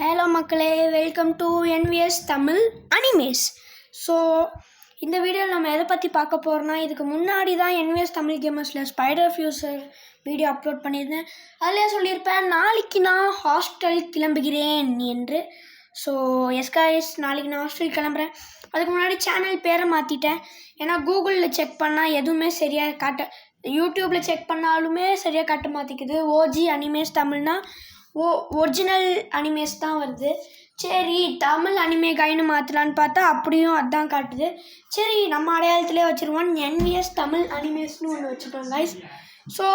Hello மக்களே, welcome to NVS Tamil animes. So இந்த வீடியோவில் நம்ம எதை பற்றி பார்க்க போகிறோன்னா, இதுக்கு முன்னாடி தான் NVS தமிழ் கேமர்ஸில் ஸ்பைடர் ஃபியூசர் வீடியோ அப்லோட் பண்ணியிருந்தேன். அதில் சொல்லியிருப்பேன் நாளைக்கு நான் ஹாஸ்டல் கிளம்புகிறேன் என்று. ஸோ எஸ் கைஸ், நாளைக்கு நான் ஹாஸ்டல் கிளம்புறேன். அதுக்கு முன்னாடி சேனல் பேரை மாற்றிட்டேன். ஏன்னா கூகுளில் செக் பண்ணால் எதுவுமே சரியாக காட்ட, யூடியூப்பில் செக் பண்ணாலுமே சரியாக காட்ட மாற்றிக்குது. ஓஜி அனிமேஸ் தமிழ்னா ஒரிஜினல் அனிமேஸ் தான் வருது. சரி, தமிழ் அனிமே கைன்னு மாற்றலான்னு பார்த்தா அப்படியும் அதுதான் காட்டுது. சரி, நம்ம அடையாளத்திலே வச்சுருவோம், NVS தமிழ் அனிமேஸ்னு ஒன்று வச்சுட்டோம் கைஸ். ஸோ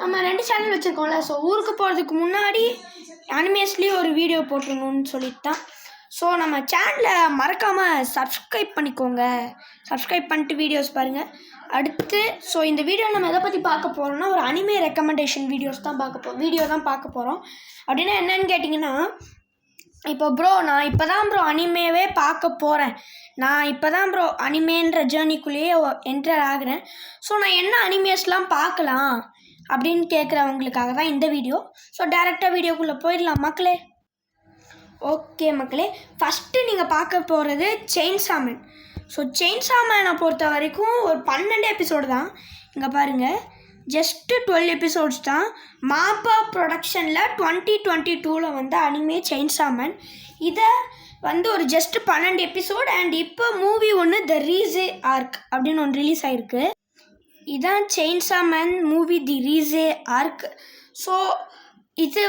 நம்ம 2 சேனல் வச்சுருக்கோம்ல. ஸோ ஊருக்கு போகிறதுக்கு முன்னாடி அனிமேஸ்லேயும் ஒரு வீடியோ போட்டுருணுன்னு சொல்லிட்டு தான். ஸோ நம்ம சேனலை மறக்காமல் சப்ஸ்கிரைப் பண்ணிக்கோங்க. சப்ஸ்கிரைப் பண்ணிட்டு வீடியோஸ் பாருங்கள். அடுத்து ஸோ இந்த வீடியோ நம்ம எதை பற்றி பார்க்க போகிறோம்னா, ஒரு அனிமே ரெக்கமெண்டேஷன் வீடியோ தான் பார்க்க போகிறோம். அப்படின்னா என்னன்னு கேட்டிங்கன்னா, இப்போ ப்ரோ நான் இப்போ தான் ப்ரோ அனிமேவே பார்க்க போகிறேன், நான் இப்போ தான் ப்ரோ அனிமேன்ற ஜேர்னிக்குள்ளேயே என்டர் ஆகுறேன். ஸோ நான் என்ன அனிமேஸ்லாம் பார்க்கலாம் அப்படின்னு கேட்குறவங்களுக்காக தான் இந்த வீடியோ. ஸோ டேரெக்டாக வீடியோக்குள்ளே போயிடலாம் மக்களே. ஓகே மக்களே, ஃபஸ்ட்டு நீங்கள் பார்க்க போகிறது செயின்சா மேன். ஸோ செயின்சா மேனை பொறுத்த வரைக்கும் ஒரு 12 எபிசோடு தான். இங்கே பாருங்கள், ஜஸ்ட்டு 12 எபிசோட்ஸ் தான். மாப்பா ப்ரொடக்ஷனில் 2022 வந்த அனிமே செயின்சா மேன். இதை ஒரு ஜஸ்ட்டு 12 எபிசோட். அண்ட் இப்போ மூவி ஒன்று த ரீசே ஆர்க் அப்படின்னு ஒன்று ரிலீஸ் ஆகிருக்கு. இதுதான் Chainsaw Man movie the Reze arc. So இது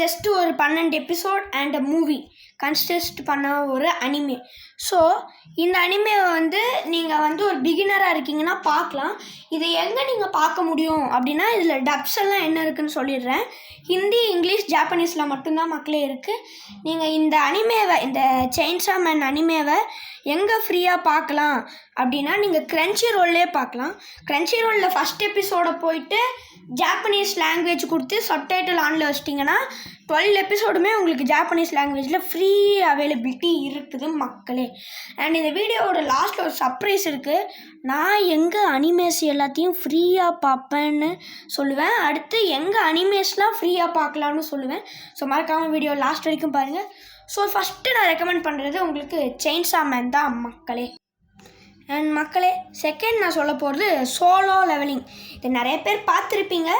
ஜஸ்ட்டு ஒரு 12 எபிசோட் அண்ட் மூவி கன்சிஸ்ட் பண்ண ஒரு அனிமே. ஸோ இந்த அனிமே நீங்கள் ஒரு பிகினராக இருக்கீங்கன்னா பார்க்கலாம். இதை எங்கே நீங்கள் பார்க்க முடியும் அப்படின்னா, இதில் டப்ஸ் எல்லாம் என்ன இருக்குதுன்னு சொல்லிடுறேன். ஹிந்தி, இங்கிலீஷ், ஜாப்பனீஸில் மட்டும்தான் மக்களே இருக்குது. நீங்கள் இந்த அனிமேவை, இந்த செயின்சா மேன் அனிமேவை எங்கே ஃப்ரீயாக பார்க்கலாம் அப்படின்னா, நீங்கள் கிரன்ச்சி ரோல்லே பார்க்கலாம். கிரன்ச்சி ரோலில் ஃபஸ்ட் எபிசோடை போயிட்டு ஜாப்பனீஸ் லாங்குவேஜ் கொடுத்து சப்டைட்டில் ஆனில் வச்சிட்டிங்கன்னா 12 எபிசோடுமே உங்களுக்கு ஜாப்பனீஸ் லாங்குவேஜில் ஃப்ரீ அவைலபிலிட்டி இருக்குது மக்களே. அண்ட் இந்த வீடியோவோட லாஸ்ட்டில் ஒரு சர்ப்ரைஸ் இருக்குது. நான் எங்கள் அனிமேஸ் எல்லாத்தையும் ஃப்ரீயாக பார்ப்பேன்னு சொல்லுவேன். அடுத்து எங்கள் அனிமேஸ்லாம் ஃப்ரீயாக பார்க்கலான்னு சொல்லுவேன். ஸோ மறக்காமல் வீடியோ லாஸ்ட் வரைக்கும் பாருங்கள். ஸோ ஃபஸ்ட்டு நான் ரெக்கமெண்ட் பண்ணுறது உங்களுக்கு செயின்சா மேன் தான் மக்களே. அண்ட் மக்களே, செகண்ட் நான் சொல்ல போகிறது சோலோ லெவலிங். இது நிறைய பேர் பார்த்துருப்பீங்க.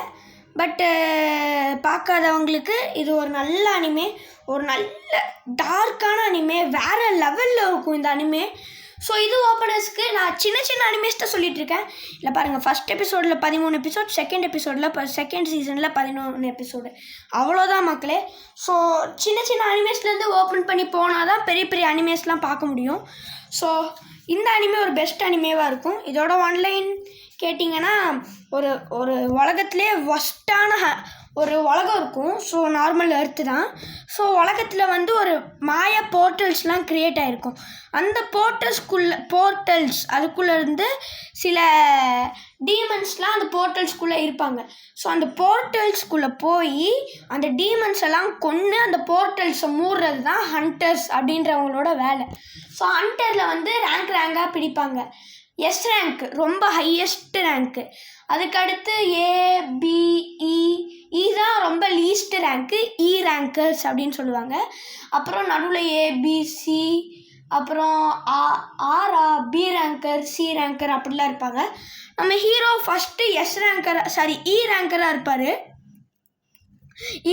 பட்டு பார்க்காதவங்களுக்கு இது ஒரு நல்ல அனிமே, ஒரு நல்ல டார்க்கான அனிமே, வேறு லெவலில் இருக்கும் இந்த அனிமே. ஸோ இது ஓப்பனர்ஸ்க்கு நான் சின்ன அனிமேஸ் தான் சொல்லிகிட்டு இருக்கேன். இல்லை பாருங்கள், ஃபஸ்ட் எபிசோடில் 13 எபிசோட், செகண்ட் எபிசோடில் செகண்ட் சீசனில் 11 எபிசோடு, அவ்வளோதான் மக்களே. ஸோ சின்ன அனிமேஸ்லேருந்து ஓப்பன் பண்ணி போனால் தான் பெரிய பெரிய அனிமேஸ்லாம் பார்க்க முடியும். ஸோ இந்த அனிமே ஒரு பெஸ்ட் அனிமேவாக இருக்கும். இதோட ஒன்லைன் கேட்டிங்கன்னா, ஒரு ஒரு உலகத்துலேயே ஒஸ்ட்டான ஒரு உலகம் இருக்கும். ஸோ நார்மல் எர்த்து தான். ஸோ உலகத்தில் ஒரு மாய போர்ட்டல்ஸ்லாம் க்ரியேட் ஆகிருக்கும். அந்த போர்ட்டல்ஸ் அதுக்குள்ளேருந்து சில டீமன்ஸ்லாம் அந்த போர்ட்டல்ஸ்குள்ளே இருப்பாங்க. ஸோ அந்த போர்ட்டல்ஸ்குள்ளே போய் அந்த டீமன்ஸ் எல்லாம் கொன்று அந்த போர்ட்டல்ஸை மூடுறது தான் ஹண்டர்ஸ் அப்படின்றவங்களோட வேலை. ஸோ ஹண்டரில் ரேங்காக பிடிப்பாங்க. எஸ் ரேங்க் ரொம்ப ஹையஸ்ட் ரேங்க்கு. அதுக்கடுத்து ஏபிஇ தான் ரொம்ப லீஸ்ட்டு ரேங்க்கு, இ ரேங்கர்ஸ் அப்படின்னு சொல்லுவாங்க. அப்புறம் நடுவில் ஏபிசி, அப்புறம் ஆரா, பி ரேங்கர், சி ரேங்கர் அப்படிலாம் இருப்பாங்க. நம்ம ஹீரோ ஃபஸ்ட்டு இ ரேங்கராக இருப்பார்.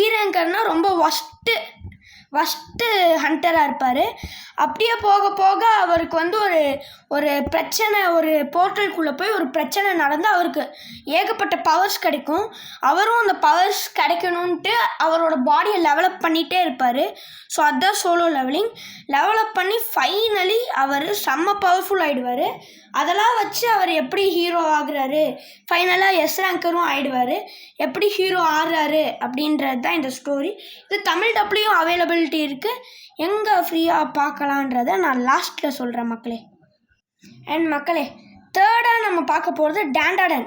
இ ரேங்கர்னால் ரொம்ப ஒஸ்ட்டு ஹண்டராக இருப்பார். அப்படியே போக போக அவருக்கு ஒரு பிரச்சனை, ஒரு போர்ட்டலுக்குள்ளே போய் ஒரு பிரச்சனை நடந்து அவருக்கு ஏகப்பட்ட பவர்ஸ் கிடைக்கும். அவரும் அந்த பவர்ஸ் கிடைக்கணுன்ட்டு அவரோட பாடியை டெவலப் பண்ணிகிட்டே இருப்பார். ஸோ அதுதான் சோலோ லெவலிங். டெவலப் பண்ணி ஃபைனலி அவர் செம்ம பவர்ஃபுல் ஆகிடுவார். அதெல்லாம் வச்சு அவர் எப்படி ஹீரோ ஆகுறாரு, ஃபைனலாக எஸ் ரேங்கரும் ஆகிடுவார். எப்படி ஹீரோ ஆடுறாரு அப்படின்றது தான் இந்த ஸ்டோரி. இது தமிழ் டப்லேயும் அவைலபிலிட்டி இருக்குது. எங்கே ஃப்ரீயாக பார்க்கலான்றதை நான் லாஸ்ட்டில் சொல்கிறேன் மக்களே. அண்ட் மக்களே, தேர்டாக நம்ம பார்க்க போகிறது டேண்டடன்.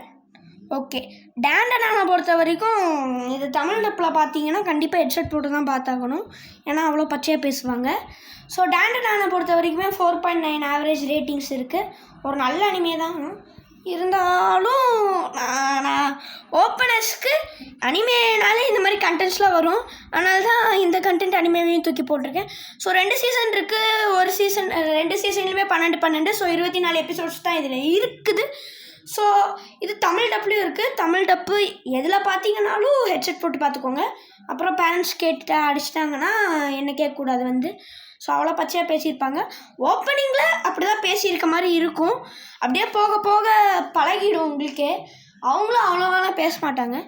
ஓகே, டேண்டடானை பொறுத்த வரைக்கும் இது தமிழ் டப்பில் பார்த்தீங்கன்னா கண்டிப்பாக ஹெட்செட் போட்டு தான் பார்த்தாகணும். ஏன்னா அவ்வளோ பச்சையாக பேசுவாங்க. ஸோ டேண்டடானை பொறுத்த வரைக்குமே 4.9 ஆவரேஜ் ரேட்டிங்ஸ் இருக்குது. ஒரு நல்ல அனிமே தான். இருந்தாலும் நான் ஓப்பனர்ஸ்க்கு அனிமேனாலே இந்த மாதிரி கண்டென்ட்ஸ்லாம் வரும். அதனால தான் இந்த கண்டென்ட் அனிமேவையும் தூக்கி போட்டிருக்கேன். ஸோ 2 சீசன் இருக்குது. ஒரு சீசன் 2 சீசன்லையுமே 12. ஸோ 24 எபிசோட்ஸ் தான் இதில் இருக்குது. ஸோ இது தமிழ் டப்லேயும் இருக்குது. தமிழ் டப்பு எதில் பார்த்தீங்கன்னாலும் ஹெட்செட் போட்டு பார்த்துக்கோங்க. அப்புறம் பேரண்ட்ஸ் அடிச்சிட்டாங்கன்னா என்ன கேட்கக்கூடாது ஸோ அவ்வளோ பச்சையாக பேசியிருப்பாங்க. ஓப்பனிங்கில் அப்படி தான் பேசியிருக்க மாதிரி இருக்கும். அப்படியே போக போக பழகிடும் உங்களுக்கே. அவங்களும் அவ்வளோவாலாம் பேச மாட்டாங்க.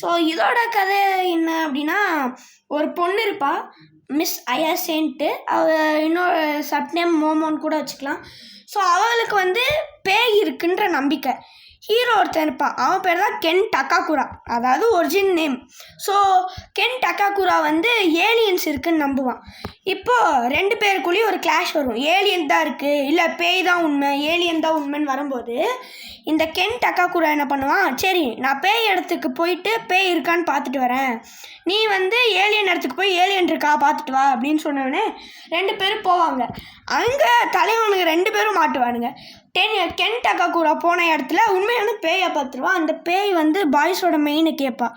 ஸோ இதோட கதை என்ன அப்படின்னா, ஒரு பொண்ணு இருப்பா, மிஸ் அயாசேன்ட்டு. அவள் இன்னொரு சப்நேம் மோமோன்னு கூட வச்சுக்கலாம். ஸோ அவளுக்கு பேய் இருக்குன்ற நம்பிக்கை. ஹீரோ ஒருத்தன் இருப்பான், அவன் பேர் தான் கென் டக்காகுரா, அதாவது origin name. So Ken Takakura aliens இருக்குன்னு நம்புவான். இப்போது 2 பேருக்குள்ளேயும் ஒரு கிளாஷ் வரும். ஏலியன் தான் இருக்குது, இல்லை பேய் தான் உண்மை, ஏலியன் தான் உண்மைன்னு வரும்போது இந்த கென் டக்காகுரா என்ன பண்ணுவான், சரி நான் பேய் இடத்துக்கு போயிட்டு பேய் இருக்கான்னு பார்த்துட்டு வரேன், நீ ஏலியன் இடத்துக்கு போய் ஏலியன் இருக்கா பார்த்துட்டு வா அப்படின்னு சொன்னோடனே 2 பேரும் போவாங்க. அங்கே தலைவனுங்க 2 பேரும் மாட்டுவானுங்க. கென் டக்காகுரா போன இடத்துல உண்மையான பேயை பார்த்துருவான். அந்த பேய் பாய்ஸோட மெயினை கேட்பா.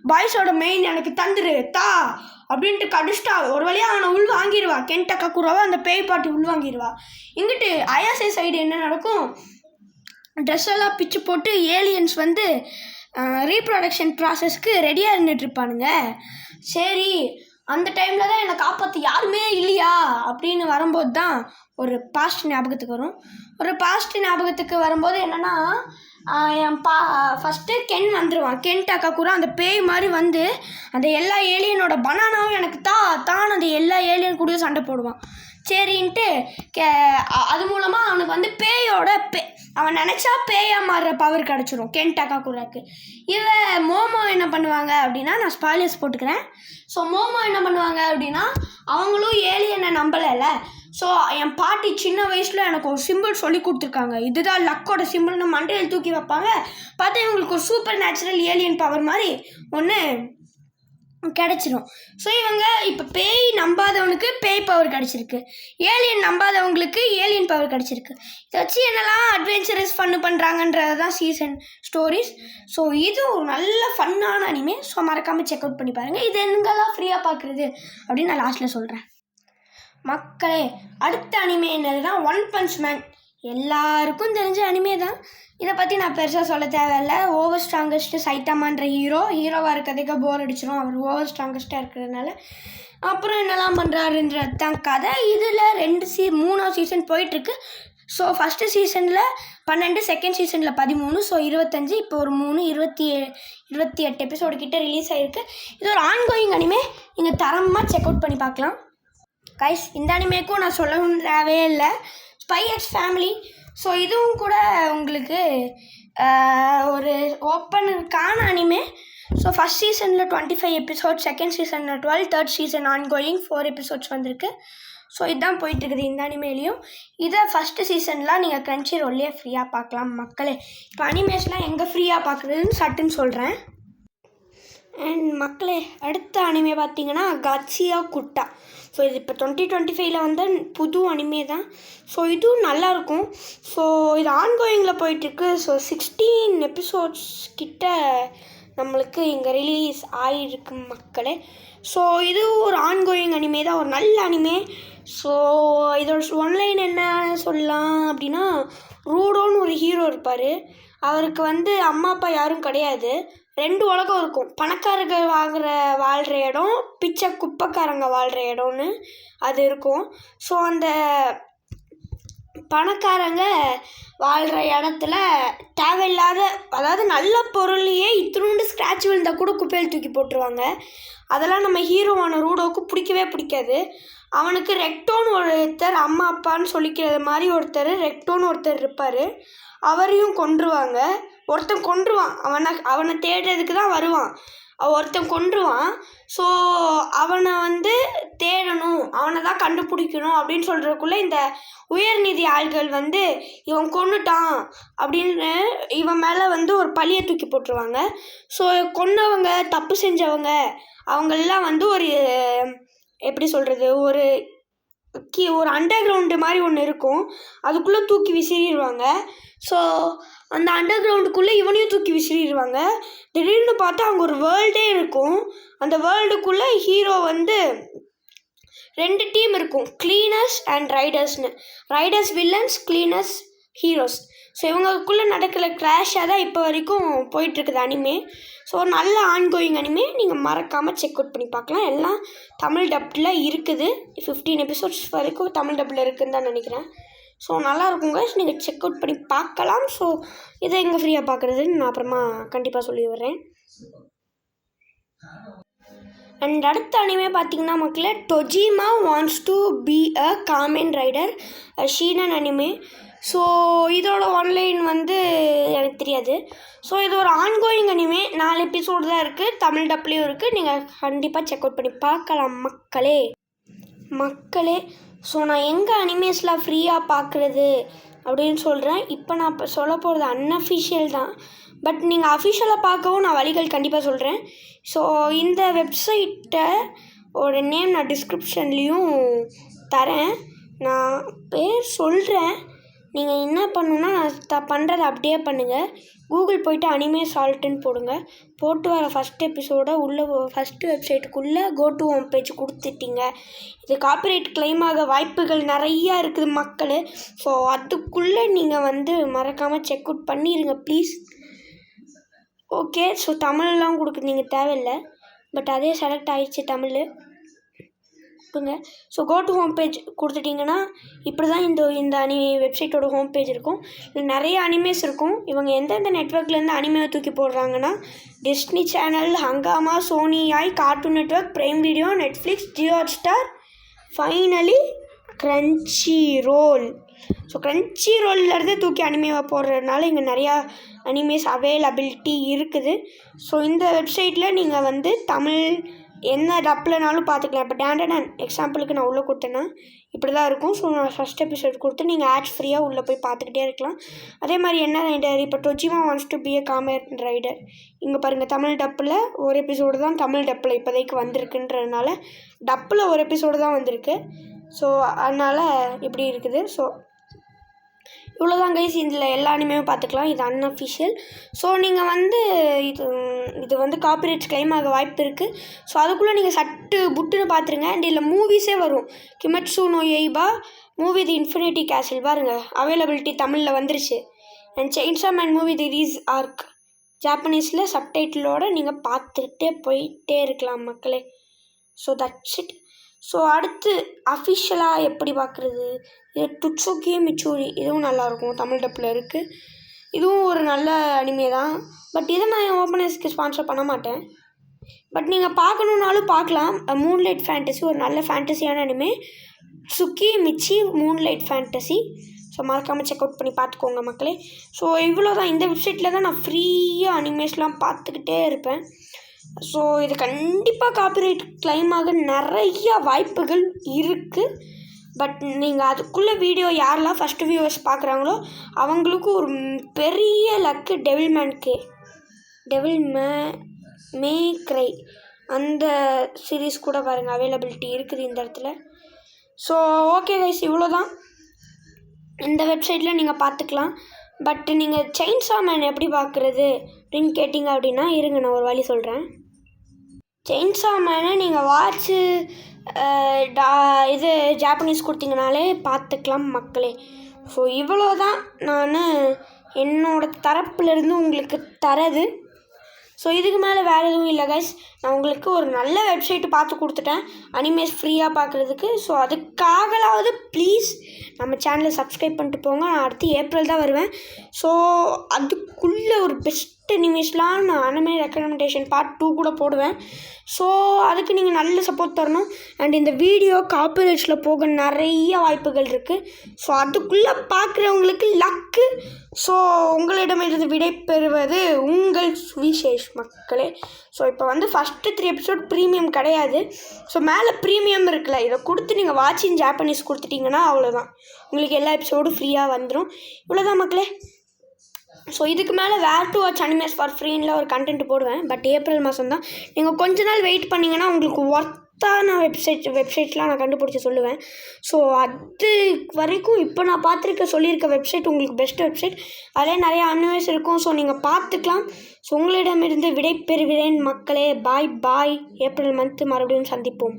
பாய்ஸோட மெயின் எனக்கு தந்துரு தா அப்படின்ட்டு கடிச்சிட்டா. ஒரு வழியாக அவனை உள் வாங்கிடுவா. கென் டக்காகுராவை அந்த பேய் பாட்டி உள் வாங்கிடுவா. இங்கிட்டு அயாசே சைடு என்ன நடக்கும், ட்ரெஸ் எல்லாம் பிச்சு போட்டு ஏலியன்ஸ் ரீப்ரொடக்ஷன் ப்ராசஸ்க்கு ரெடியாக இருந்துகிட்ருப்பானுங்க. சரி அந்த டைமில் தான் என்னை காப்பாற்ற யாருமே இல்லையா அப்படின்னு வரும்போது தான் ஒரு பாஸ்ட் ஞாபகத்துக்கு வரும். ஒரு பாஸ்ட் ஞாபகத்துக்கு வரும்போது என்னென்னா, ஃபஸ்ட்டு கென் வந்துடுவான். கென் டக்காகுரா அந்த பேய் மாதிரி அந்த எல்லா ஏலியனோட பனானாவும் எனக்கு தான் அந்த எல்லா ஏலியன் கூடயும் சண்டை போடுவான். சரின்ட்டு அது மூலமாக அவனுக்கு பேயோட அவன் நினச்சா பேயாக மாறுற பவர் கிடச்சிரும் கென் டக்காகுராக்கு. இவன் மோமோ என்ன பண்ணுவாங்க அப்படின்னா, நான் ஸ்பாய்லர்ஸ் போட்டுக்கிறேன். ஸோ மோமோ என்ன பண்ணுவாங்க அப்படின்னா, அவங்களும் ஏலியனை நம்பலைல்ல. ஸோ என் பாட்டி சின்ன வயசில் எனக்கு ஒரு சிம்பிள் சொல்லி கொடுத்துருக்காங்க, இதுதான் லக்கோட சிம்பிள்னு மண்டையில் தூக்கி வைப்பாங்க. பார்த்தா இவங்களுக்கு ஒரு சூப்பர் நேச்சுரல் ஏலியன் பவர் மாதிரி ஒன்று கிடச்சிரும். ஸோ இவங்க இப்போ பேய் நம்பாதவனுக்கு பேய் பவர் கிடச்சிருக்கு, ஏலியன் நம்பாதவங்களுக்கு ஏலியன் பவர் கிடச்சிருக்கு. இதை வச்சு என்னெல்லாம் அட்வென்ச்சரஸ் பண்ணுறாங்கன்றது தான் சீசன் ஸ்டோரிஸ். ஸோ இது ஒரு நல்ல ஃபன்னான அனிமே. ஸோ மறக்காமல் செக் அவுட் பண்ணி பாருங்கள். இது எங்கெல்லாம் ஃப்ரீயாக பார்க்குறது அப்படின்னு நான் லாஸ்ட்டில் சொல்கிறேன். மக்களே, அடுத்த அனிமே என்னதுன்னா ஒன் பஞ்ச் மேன். எல்லாருக்கும் தெரிஞ்ச அனிமே தான். இதை பற்றி நான் பெருசாக சொல்ல தேவையில்லை. ஓவர் ஸ்ட்ராங்கஸ்ட்டு சைட்டாமான்ற ஹீரோவாக இருக்கிறதுக்கு போர் அடிச்சிடும், அவர் ஓவர் ஸ்ட்ராங்கஸ்ட்டாக இருக்கிறதுனால. அப்புறம் என்னெல்லாம் பண்ணுறாருன்றது தான் கதை. இதில் 3 சீசன் போயிட்டுருக்கு. ஸோ ஃபஸ்ட்டு சீசனில் 12, செகண்ட் சீசனில் 13, ஸோ 25, இப்போ ஒரு 28 எபிசோடு கிட்ட ரிலீஸ் ஆகிருக்கு. இது ஒரு ஆன்கோயிங் அனிமே, நீங்கள் தரமாக செக் அவுட் பண்ணி பார்க்கலாம். கைஸ், இந்த அனிமேக்கும் நான் சொல்லவும் தேவையே இல்லை, ஸ்பை எக்ஸ் ஃபேமிலி. ஸோ இதுவும் கூட உங்களுக்கு ஒரு ஓப்பனுக்கான அனிமே. ஸோ ஃபஸ்ட் சீசனில் 25 எபிசோட்ஸ், செகண்ட் சீசனில் 12, தேர்ட் சீசன் ஆன்கோயிங் 4 எபிசோட்ஸ் வந்திருக்கு. ஸோ இதுதான் போயிட்டுருக்குது இந்த அனிமேலையும். இதை ஃபஸ்ட்டு சீசன்லாம் நீங்கள் கிரன்ச்சி ரோல்லையே ஃப்ரீயாக பார்க்கலாம் மக்களே. இப்போ அனிமேஸ்லாம் எங்கே ஃப்ரீயாக பார்க்குறதுன்னு சட்டுன்னு சொல்கிறேன். அண்ட் மக்களே, அடுத்த அனிமே பார்த்தீங்கன்னா கட்சியா குட்டா. ஸோ இது இப்போ 2025 புது அனிமே தான். ஸோ இதுவும் நல்லாயிருக்கும். ஸோ இது ஆன்கோயிங்கில் போயிட்டுருக்கு. ஸோ 16 எபிசோட்ஸ் கிட்ட நம்மளுக்கு இங்கே ரிலீஸ் ஆகிருக்கு மக்களே. ஸோ இது ஒரு ஆன்கோயிங் அனிமே தான், ஒரு நல்ல அனிமே. ஸோ இதோட ஒன்லைன் என்ன சொல்லலாம் அப்படின்னா, ரூடோன்னு ஒரு ஹீரோ இருப்பார். அவருக்கு அம்மா அப்பா யாரும் கிடையாது. 2 உலகம் இருக்கும், பணக்காரங்க வாழ்கிற இடம், குப்பைக்காரங்க வாழ்கிற இடம்னு அது இருக்கும். ஸோ அந்த பணக்காரங்க வாழ்கிற இடத்துல தேவையில்லாத, அதாவது நல்ல பொருளையே இத்தினோண்டு ஸ்க்ராட்ச் விழுந்தால் கூட குப்பையில் தூக்கி போட்டுருவாங்க. அதெல்லாம் நம்ம ஹீரோவான ரூடோவுக்கு பிடிக்கவே பிடிக்காது. அவனுக்கு ரெக்டோன்னு ஒருத்தர், அம்மா அப்பான்னு சொல்லிக்கிறது மாதிரி ரெக்டோன்னு ஒருத்தர் இருப்பார். அவரையும் கொன்றுவாங்க. ஒருத்தன் கொன்றுவான், அவனை தேடுறதுக்கு தான் வருவான். ஒருத்தன் கொன்றுவான். ஸோ அவனை தேடணும், அவனை தான் கண்டுபிடிக்கணும் அப்படின்னு சொல்கிறதுக்குள்ளே இந்த உயர்நீதி ஆள்கள் இவன் கொன்னுட்டான் அப்படின்னு இவன் மேலே ஒரு பழியை தூக்கி போட்டுருவாங்க. ஸோ கொன்னவங்க, தப்பு செஞ்சவங்க அவங்களெலாம் ஒரு எப்படி சொல்கிறது, ஒரு ஒரு அண்டர் கிரவுண்டு மாதிரி ஒன்று இருக்கும், அதுக்குள்ளே தூக்கி விசிறிடுவாங்க. ஸோ அந்த அண்டர் கிரவுண்டுக்குள்ளே இவனையும் தூக்கி விசிறிடுவாங்க. திடீர்னு பார்த்தா அங்கே ஒரு வேர்ல்டே இருக்கும். அந்த வேர்ல்டுக்குள்ளே ஹீரோ வந்து 2 டீம் இருக்கும், கிளீனர்ஸ் அண்ட் ரைடர்ஸ்னு. Riders villains, cleaners heroes. So இவங்களுக்குள்ளே நடக்கிற கிளாஷாக தான் இப்போ வரைக்கும் போயிட்டுருக்குது அனிமே. ஸோ நல்ல ஆன்கோயிங் அனிமே, நீங்கள் மறக்காமல் செக் அவுட் பண்ணி பார்க்கலாம். எல்லாம் தமிழ் டப்பில் இருக்குது. 15 எபிசோட்ஸ் வரைக்கும் தமிழ் டப்பில் இருக்குதுன்னு தான் நினைக்கிறேன். ஸோ நல்லா இருக்குங்க, நீங்கள் செக் அவுட் பண்ணி பார்க்கலாம். ஸோ இதை எங்கே ஃப்ரீயாக பார்க்குறதுன்னு நான் அப்புறமா கண்டிப்பாக சொல்லி வர்றேன். அண்ட் அடுத்த அனிமே பார்த்தீங்கன்னா மக்களே, Tojima wants to be a Kamen Rider, shonen anime. So இதோட ஆன்லைன் வந்து எனக்கு தெரியாது. ஸோ இது ஒரு ஆன்கோயிங் அனிமே, 4 எபிசோடு தான் இருக்குது, தமிழ் டப்லேயும் இருக்குது. நீங்கள் கண்டிப்பாக செக் அவுட் பண்ணி பார்க்கலாம் மக்களே. ஸோ நான் எங்கே அனிமேஸ்லாம் ஃப்ரீயாக பார்க்குறது அப்படின்னு சொல்கிறேன். இப்போ நான் சொல்ல போகிறது அன்அஃபிஷியல் தான், பட் நீங்கள் அஃபிஷியலாக பார்க்கவும் நான் வழிகள் கண்டிப்பாக சொல்கிறேன். ஸோ இந்த வெப்சைட்டை ஒரு நேம் நான் டிஸ்கிரிப்ஷன்லேயும் தரேன், நான் பேர் சொல்கிறேன். நீங்கள் என்ன பண்ணணுன்னா, நான் பண்ணுறதை அப்படியே பண்ணுங்கள். கூகுள் போய்ட்டு அனிமே சால்ட்டுன்னு போடுங்க. போட்டு வர ஃபஸ்ட் எபிசோட உள்ளே ஃபஸ்ட்டு வெப்சைட்டுக்குள்ளே கோ டு ஹோம் பேஜ் கொடுத்துட்டீங்க. இது காப்பிரைட் கிளைம் ஆக வாய்ப்புகள் நிறையா இருக்குது மக்களே. ஸோ அதுக்குள்ளே நீங்கள் வந்து மறக்காமல் செக் அவுட் பண்ணிடுங்க ப்ளீஸ். ஓகே, ஸோ தமிழ்லாம் கொடுக்க நீங்கள் தேவையில்லை, பட் அதே செலக்ட் ஆகிடுச்சு Tamil. So go to home page கொடுத்துட்டிங்கன்னா இப்படி தான் இந்த வெப்சைட்டோட ஹோம் பேஜ் இருக்கும். நிறைய அனிமேஸ் இருக்கும். இவங்க எந்தெந்த நெட்ஒர்க்லேருந்து அனிமேவை தூக்கி போடுறாங்கன்னா, Disney channel, Hungama, Sony Yay, cartoon network, Prime Video, Netflix, Jio Hotstar, finally Crunchyroll. So கிரன்ச்சி ரோல்லேருந்து தூக்கி அனிமேவை போடுறதுனால இங்கே நிறையா அனிமேஸ் அவைலபிலிட்டி இருக்குது. ஸோ இந்த வெப்சைட்டில் நீங்கள் வந்து தமிழ் என்ன டப்லனாலும் பார்த்துக்கலாம். இப்போ டேண்டன் எக்ஸாம்பிளுக்கு நான் உள்ளே கொடுத்தேன்னா இப்படி தான் இருக்கும். ஸோ நான் ஃபஸ்ட் எபிசோட் கொடுத்து நீங்கள் ஆட்ஸ் ஃப்ரீயாக உள்ளே போய் பார்த்துக்கிட்டே இருக்கலாம். அதே மாதிரி என்ன ரைடர், இப்போ Tojima wants to be a Kamen Rider, இங்கே பாருங்கள் தமிழ் டப்பில் ஒரு எபிசோடு தான் தமிழ் டப்பில் இப்போதைக்கு வந்திருக்குன்றதுனால, டப்பில் ஒரு எபிசோடு தான் வந்திருக்கு. ஸோ அதனால் இப்படி இருக்குது. ஸோ இவ்வளோதான் கைஸ், இதில் எல்லா அனிமேவும் பார்த்துக்கலாம். இது அன்அஃபிஷியல். ஸோ நீங்கள் வந்து இது வந்து காப்பிரைட்ஸ் கிளைம் ஆக வாய்ப்பு இருக்குது. ஸோ அதுக்குள்ளே நீங்கள் சட்டு புட்டுன்னு பார்த்துருங்க. அண்ட் இதில் மூவிஸே வரும். Kimetsu no Yaiba movie the infinity castle பாருங்கள், அவைலபிலிட்டி தமிழில் வந்துருச்சு. And Chainsaw Man movie the Reze arc ஜாப்பனீஸில் சப்டைட்டிலோடு நீங்கள் பார்த்துக்கிட்டே போயிட்டே இருக்கலாம் மக்களே. So that's it. ஸோ அடுத்து அஃபிஷியலாக எப்படி பார்க்குறது, இது டுட்சுகி மிச்சூரி, இதுவும் நல்லாயிருக்கும், தமிழ் டப்பில் இருக்குது. இதுவும் ஒரு நல்ல அனிமே தான், பட் இதை நான் ஓப்பனர்ஸ்க்கு ஸ்பான்சர் பண்ண மாட்டேன். பட் நீங்கள் பார்க்கணுன்னாலும் பார்க்கலாம். மூன்லைட் ஃபேண்டசி ஒரு நல்ல ஃபேண்டசியான அனிமே, சுக்கி மிச்சி மூன்லைட் ஃபேண்டசி. ஸோ மறக்காமல் செக் அவுட் பண்ணி பார்த்துக்கோங்க மக்களே. ஸோ இவ்வளோ தான், இந்த வெப்சைட்டில் தான் நான் ஃப்ரீயாக அனிமேஸ்லாம் பார்த்துக்கிட்டே இருப்பேன். ஸோ இது கண்டிப்பாக காப்பிரைட் கிளைம் ஆக நிறையா வாய்ப்புகள் இருக்குது. பட் நீங்கள் அதுக்குள்ளே வீடியோ யாரெல்லாம் ஃபஸ்ட்டு வியூவர்ஸ் பார்க்குறாங்களோ அவங்களுக்கு ஒரு பெரிய லக்கு. டெவில் மே க்ரை அந்த சீரீஸ் கூட பாருங்கள், அவைலபிலிட்டி இருக்குது இந்த இடத்துல. ஸோ ஓகே கைஸ், இவ்வளோ தான் இந்த வெப்சைட்டில் நீங்கள் பார்த்துக்கலாம். பட் நீங்கள் செயின்சா மேன் எப்படி பார்க்குறது அப்படின்னு கேட்டிங்க அப்படின்னா, இருங்க நான் ஒரு வழி சொல்கிறேன். செயின்சா மேனை நீங்கள் வாட்ச்சு இது ஜாப்பனீஸ் கொடுத்தீங்கனாலே பார்த்துக்கலாம் மக்களே. ஸோ இவ்வளோ தான் நான் என்னோடய தரப்புலேருந்து உங்களுக்கு தரது. ஸோ இதுக்கு மேலே வேறு எதுவும் இல்லை கைஸ். நான் உங்களுக்கு ஒரு நல்ல வெப்சைட்டு பார்த்து கொடுத்துட்டேன் அனிமேஸ் ஃப்ரீயாக பார்க்குறதுக்கு. ஸோ அதுக்காகலாவது ப்ளீஸ் நம்ம சேனலை சப்ஸ்கிரைப் பண்ணிட்டு போங்க. நான் அடுத்து ஏப்ரல் தான் வருவேன். ஸோ அதுக்குள்ளே ஒரு பெஸ்ட் அனிமேஸ்லாம் நான் அனிமே ரெக்கமெண்டேஷன் பார்ட் 2 கூட போடுவேன். ஸோ அதுக்கு நீங்கள் நல்ல சப்போர்ட் தரணும். அண்ட் இந்த வீடியோ காப்பிரைட்ஸில் போக நிறைய வாய்ப்புகள் இருக்குது. ஸோ அதுக்குள்ளே பார்க்குறவங்களுக்கு லக்கு. ஸோ உங்களிடமிருந்து விடை பெறுவது உங்கள் சுவிசேஷ் மக்களே. ஸோ இப்போ வந்து ஃபஸ்ட்டு 3 எபிசோட் ப்ரீமியம் கிடையாது. ஸோ மேலே ப்ரீமியம் இருக்குல்ல, இதை கொடுத்து நீங்கள் வாட்சிங் ஜாப்பனீஸ் கொடுத்துட்டிங்கன்னா அவ்வளோதான், உங்களுக்கு எல்லா எபிசோடும் ஃப்ரீயாக வந்துடும். இவ்வளோதான் மக்களே. ஸோ இதுக்கு மேலே வேர் டு வாட்ச் அனிமேஸ் ஃபார் ஃப்ரீனில் ஒரு கண்டென்ட் போடுவேன். பட் ஏப்ரல் மாதம் தான், நீங்கள் கொஞ்ச நாள் வெயிட் பண்ணிங்கன்னா உங்களுக்கு ஒர்த்தான வெப்சைட்ஸ்லாம் நான் கண்டுபிடிச்சி சொல்லுவேன். ஸோ அது வரைக்கும் இப்போ நான் சொல்லியிருக்க வெப்சைட் உங்களுக்கு பெஸ்ட் வெப்சைட். அதிலே நிறைய அனிமேஸ் இருக்கும். ஸோ நீங்கள் பார்த்துக்கலாம். ஸோ உங்களிடமிருந்து விடை பெறுகிறேன் மக்களே. பாய். ஏப்ரல் மந்த்து மறுபடியும் சந்திப்போம்.